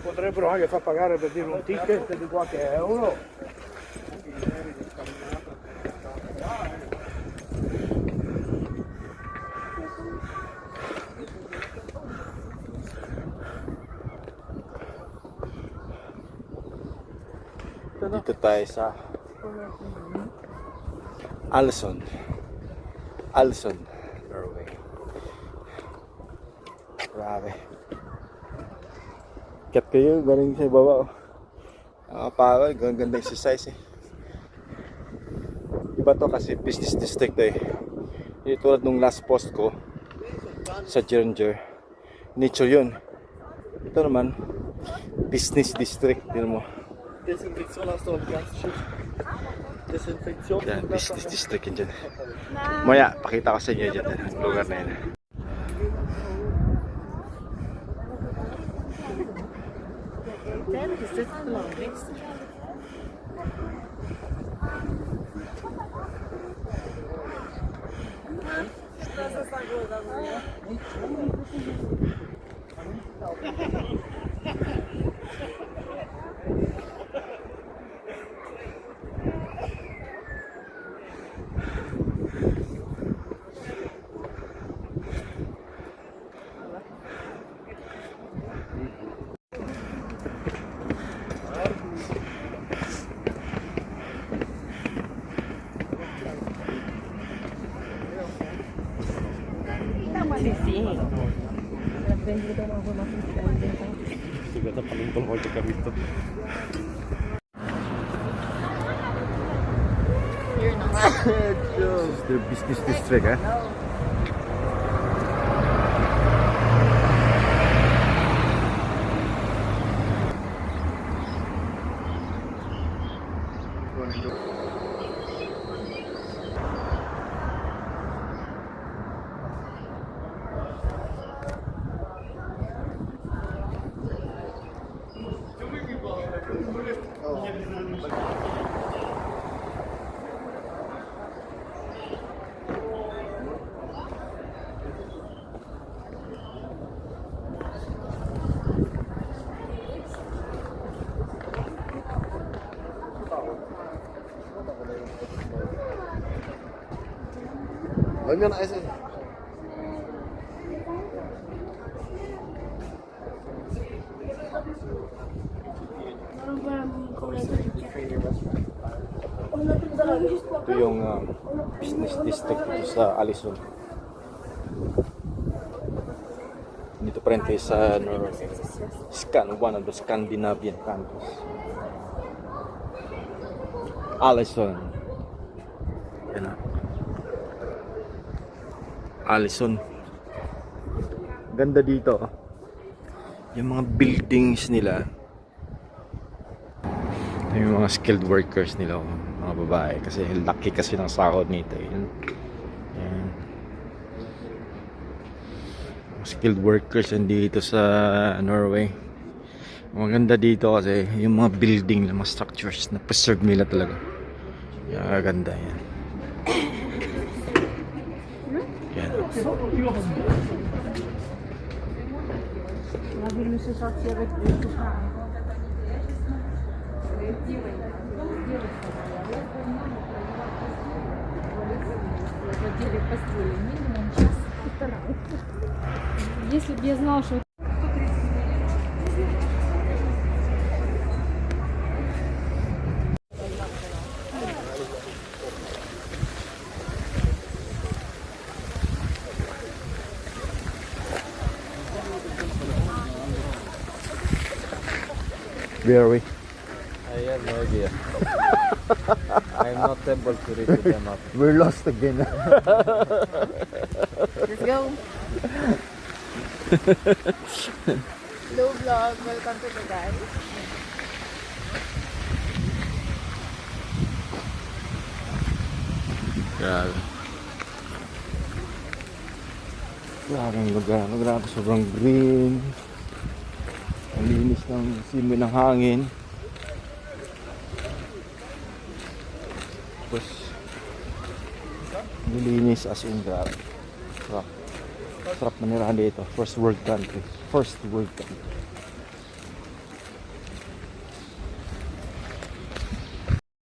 potrebbero anche far pagare per dire un ticket di qualche euro. Dito tayo sa Alson, Norway. Grabe. Kat kayo, galing sa baba. Nakapagod, ganda exercise eh. Iba to kasi business district eh. Hindi tulad nung last post ko sa Geringer. Nature yun. Ito naman, business district. Tignan mo. Desinfektion hast du die ganze Schiff. Desinfektion. Yan, business district yun dyan. Maya, pakita ko sa inyo dyan. Ang lugar na yun. Siguro paling ko kami ito. This is their business district, eh? Wollen wir ein Eis essen? Ito yung business district dito sa Alison. Dito pa rin tayo sa one of the Scandinavian countries. Alison. Yan na. Alison. Ganda dito. Yung mga buildings nila. Yung mga skilled workers nila, mga babae, kasi laki kasi ng sahod nito. Yan. Skilled workers dito sa Norway. Maganda dito kasi yung mga building, mga structures na preserve nila talaga. Yan, ganda yan. Yan. Если бы я знала, что Where are we? I have no idea. I'm not able to read the map. We're lost again. let's go. Hello vlog, welcome to the guys. Grabe. Grabe ang lugar. Grabe, sobrang green. Ang linis ng simoy ng hangin. Tapos nilinis as in grabe. Sarap. Sarap manirahan dito. First world country.